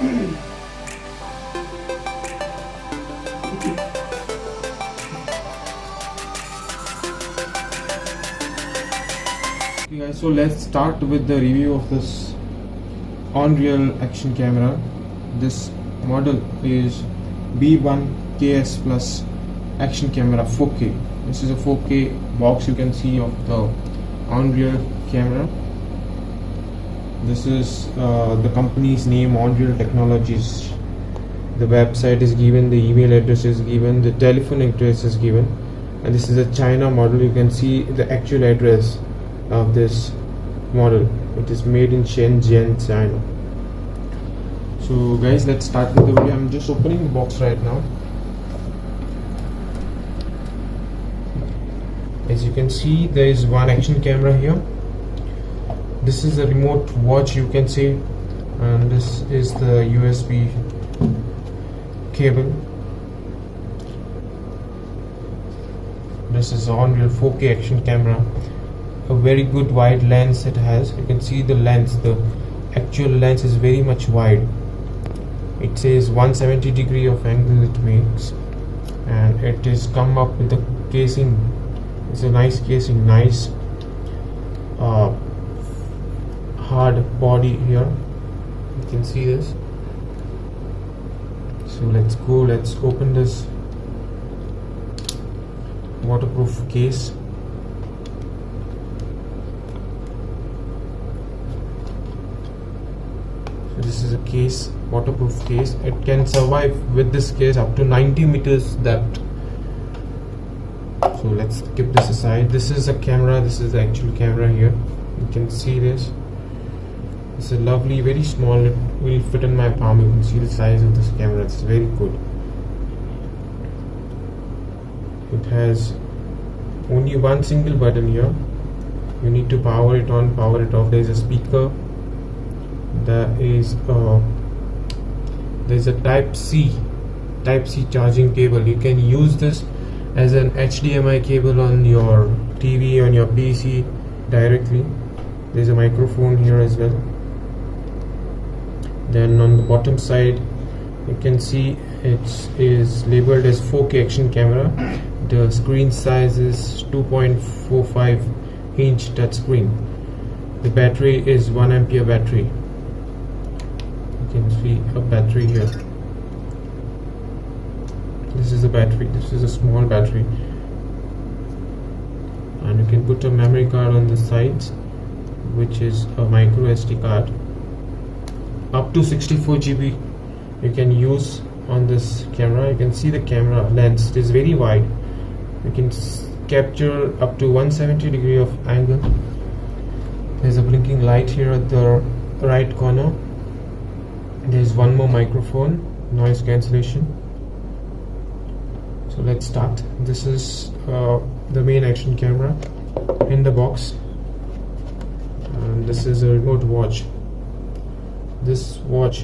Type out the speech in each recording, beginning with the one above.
Okay guys, so let's start with the review of this Onreal action camera. This model is B1KS plus action camera 4K. This is a 4K box you can see of the Onreal camera. This is the company's name, Onreal Technologies. The website is given, the email address is given, the telephone address is given, and this is a China model. You can see the actual address of this model. It is made in Shenzhen, China. So guys, let's start with the video. I'm just opening the box right now. As you can see, there is one action camera here. This is a remote watch, you can see, and this is the USB cable. This is Onreal 4K action camera. A very good wide lens it has. You can see the lens, the actual lens is very much wide. It says 170 degree of angle it makes, and it is come up with the casing. It's a nice casing, nice hard body here. You can see this. So let's open this waterproof case. So this is a case, waterproof case. It can survive with this case up to 90 meters depth. So let's keep this aside. This is a camera, this is the actual camera here. You can see this. It's a lovely, very small, it will fit in my palm. You can see the size of this camera, it's very good. It has only one single button here. You need to power it on, power it off. There is a speaker. There is a type C charging cable. You can use this as an HDMI cable on your TV, on your PC directly. There's a microphone here as well. Then on the bottom side, you can see it is labeled as 4K action camera. The screen size is 2.45 inch touchscreen. The battery is 1 ampere battery. You can see a battery here. This is a battery. This is a small battery, and you can put a memory card on the sides, which is a micro SD card. Up to 64 GB you can use on this camera. You can see the camera lens, it is very wide. You can capture up to 170 degree of angle. There's a blinking light here at the right corner. There's one more microphone, noise cancellation. So let's start. This is the main action camera in the box, and this is a remote watch. This watch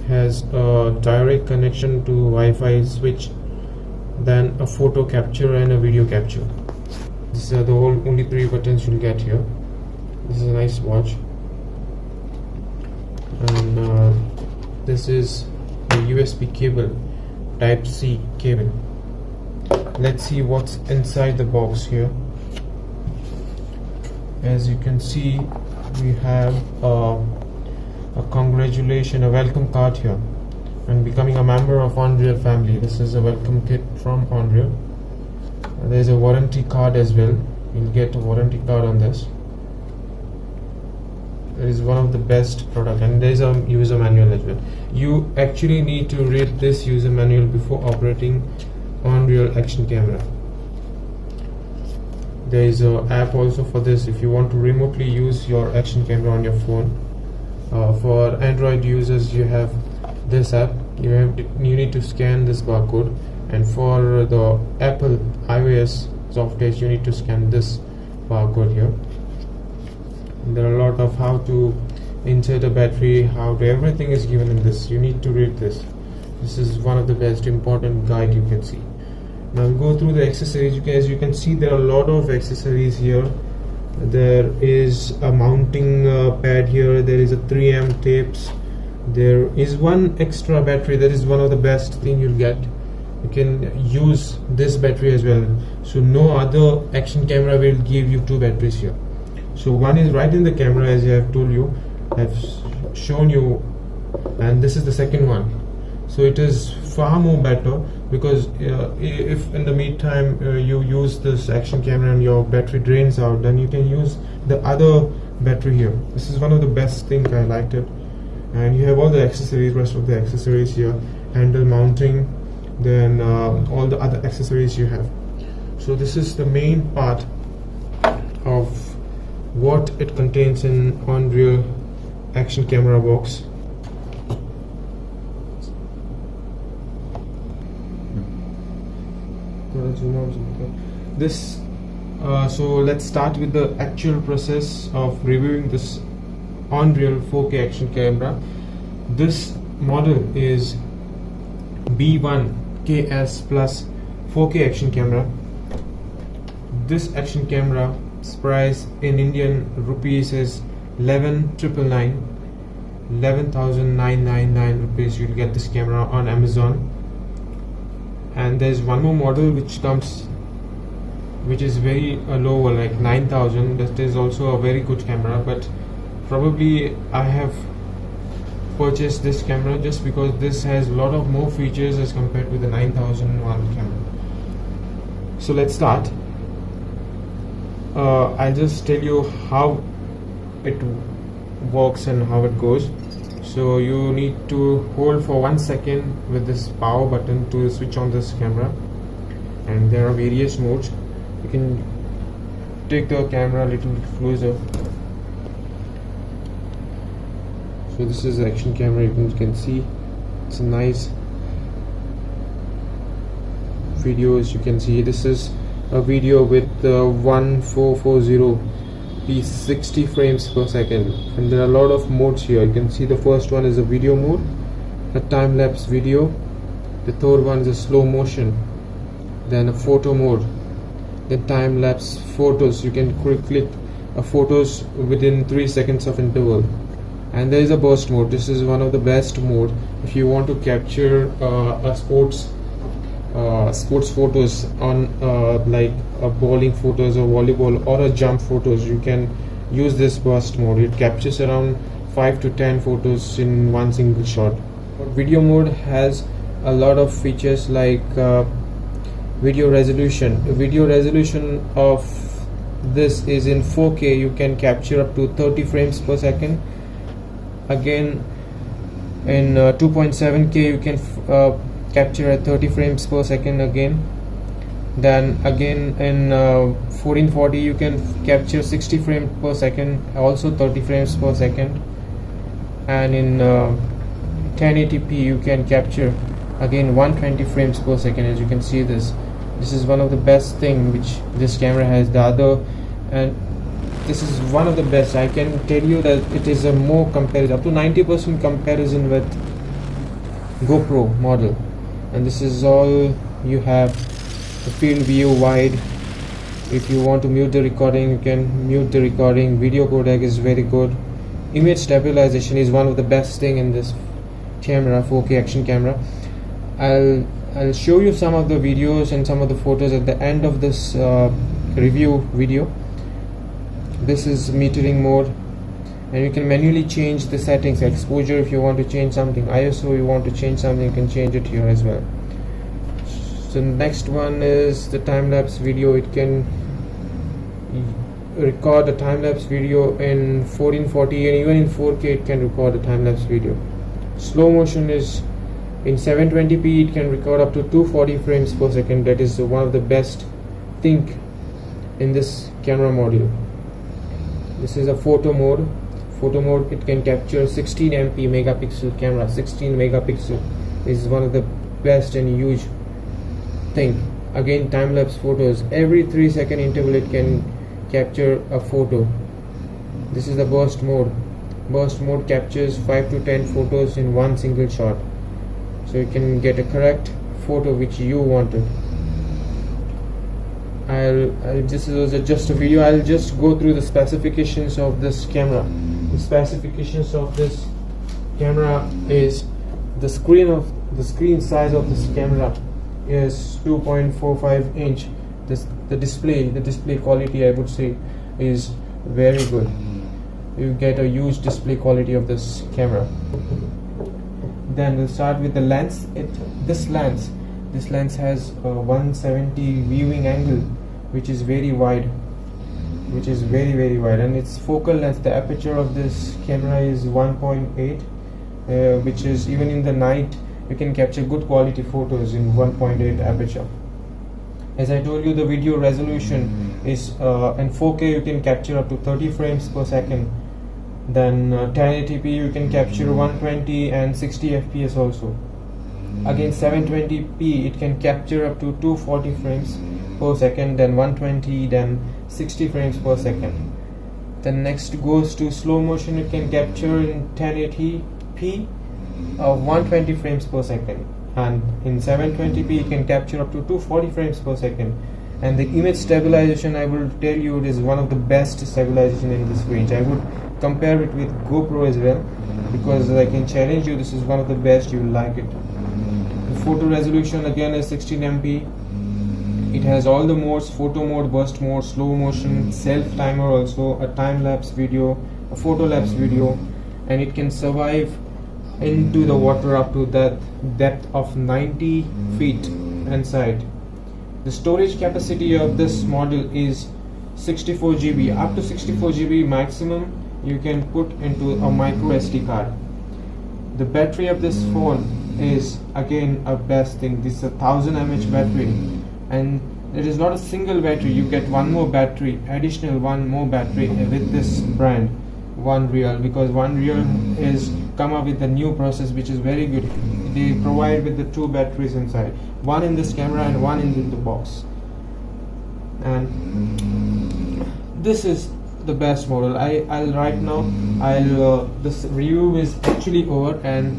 has a direct connection to Wi-Fi switch, then a photo capture and a video capture. These are the only three buttons you'll get here. This is a nice watch, and this is the USB cable, type C cable. Let's see what's inside the box here. As you can see, we have a welcome card here, and becoming a member of Onreal family. This is a welcome kit from Onreal. There's a warranty card as well. You'll get a warranty card on this. It is one of the best product, and there's a user manual as well. You actually need to read this user manual before operating Onreal action camera. There is an app also for this if you want to remotely use your action camera on your phone. For Android users, you have this app. You need to scan this barcode, and for the Apple iOS software, you need to scan this barcode here. And there are a lot of how to insert a battery, how to everything is given in this. You need to read this. This is one of the best important guide you can see. Now we'll go through the accessories. As you can see, there are a lot of accessories here. There is a mounting pad here. There is a 3M tapes. There is one extra battery. That is one of the best thing you'll get. You can use this battery as well, so no other action camera will give you two batteries here. So one is right in the camera, as I have told you, I've shown you, and this is the second one. So it is far more better, because if in the meantime you use this action camera and your battery drains out, then you can use the other battery here. This is one of the best thing. I liked it. And you have all the accessories, rest of the accessories here, handle mounting, then all the other accessories you have. So this is the main part of what it contains in Onreal action camera box. This so let's start with the actual process of reviewing this Onreal 4K action camera. This model is B1KS plus 4K action camera. This action camera's price in Indian rupees is 11,999 rupees. You'll get this camera on Amazon. And there's one more model which comes, which is very lower, like 9,000. That is also a very good camera, but probably I have purchased this camera just because this has a lot of more features as compared to the 9,001 camera. So let's start. I'll just tell you how it works and how it goes. So you need to hold for 1 second with this power button to switch on this camera, and there are various modes. You can take the camera a little closer. So this is the action camera. You can see it's a nice videos. You can see this is a video with 1440p 60 frames per second, and there are a lot of modes here. You can see the first one is a video mode, a time-lapse video. The third one is a slow motion, then a photo mode, then time-lapse photos. You can click photos within 3 seconds of interval. And there is a burst mode. This is one of the best mode if you want to capture sports photos on like bowling photos or volleyball or a jump photos. You can use this burst mode. It captures around 5 to 10 photos in one single shot. Video mode has a lot of features like video resolution. The video resolution of this is in 4K. You can capture up to 30 frames per second. Again, in 2.7K you can capture at 30 frames per second again. Then again in 1440 you can capture 60 frames per second, also 30 frames per second. And in 1080p you can capture again 120 frames per second. As you can see, this is one of the best thing which this camera has. The other, and this is one of the best. I can tell you that it is a more comparison, up to 90% comparison with Gopro model. And this is all you have. The field view wide. If you want to mute the recording, you can mute the recording. Video codec is very good. Image stabilization is one of the best thing in this camera, 4K action camera. I'll show you some of the videos and some of the photos at the end of this review video. This is metering mode, and you can manually change the settings. Exposure, if you want to change something, ISO, you want to change something, you can change it here as well. So next one is the time-lapse video. It can record a time-lapse video in 1440, and even in 4K it can record a time-lapse video. Slow motion is in 720p. It can record up to 240 frames per second. That is one of the best thing in this camera module. This is a photo mode. Photo mode, it can capture 16 MP megapixel camera. 16 megapixel is one of the best and huge thing. Again, time-lapse photos. Every 3 second interval it can capture a photo. This is the burst mode. Burst mode captures 5 to 10 photos in one single shot, so you can get a correct photo which you wanted. This is just a video. I'll just go through the specifications of this camera. The specifications of this camera is the screen size of this camera is 2.45 inch. The display quality, I would say, is very good. You get a huge display quality of this camera. Then we'll start with the lens. This lens has a 170 viewing angle, which is very wide, very wide, and its focal length, the aperture of this camera is 1.8, which is, even in the night you can capture good quality photos in 1.8 aperture. As I told you, the video resolution is in 4K you can capture up to 30 frames per second. Then 1080p you can capture 120 and 60 fps also. Again 720p it can capture up to 240 frames per second, then 120, then 60 frames per second. Then next goes to slow motion. It can capture in 1080p 120 frames per second, and in 720p it can capture up to 240 frames per second. And the image stabilization, I will tell you, it is one of the best stabilization in this range. I would compare it with Gopro as well, because I can challenge you, this is one of the best, you will like it. The photo resolution again is 16MP. It has all the modes: photo mode, burst mode, slow motion, self timer, also a time-lapse video, a photo lapse video, and it can survive into the water up to that depth of 90 feet inside. The storage capacity of this model is 64 GB. Up to 64 GB maximum you can put into a micro SD card. The battery of this phone is again a best thing. This is a 1000 mAh battery, and it is not a single battery. You get one more battery, additional one more battery with this brand, Onreal, because Onreal is come up with a new process which is very good. They provide with the two batteries inside, one in this camera and one in the box. And this is the best model. I'll right now this review is actually over, and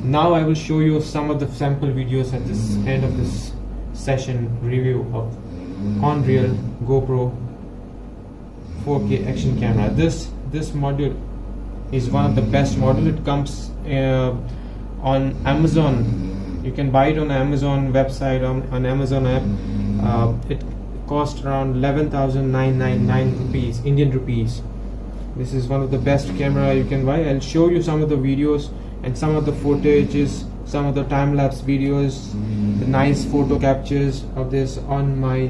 now I will show you some of the sample videos at this end of this session review of Onreal GoPro 4K action camera. This model is one of the best model. It comes on Amazon. You can buy it on Amazon website, on Amazon app. It cost around 11,999 rupees, Indian rupees. This is one of the best camera you can buy. I'll show you some of the videos and some of the footages, some of the time-lapse videos, the nice photo captures of this on my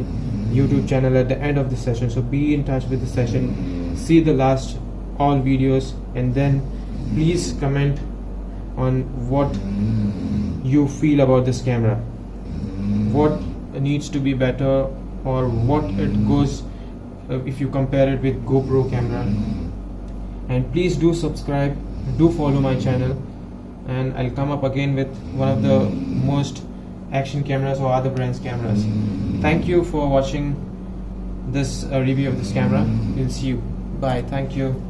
YouTube channel at the end of the session. So be in touch with the session, see the last all videos, and then please comment on what you feel about this camera, what needs to be better, or what it goes if you compare it with GoPro camera. And please do subscribe, do follow my channel, and I'll come up again with one of the most action cameras or other brands cameras. Thank you for watching this review of this camera. We'll see you. Bye. Thank you.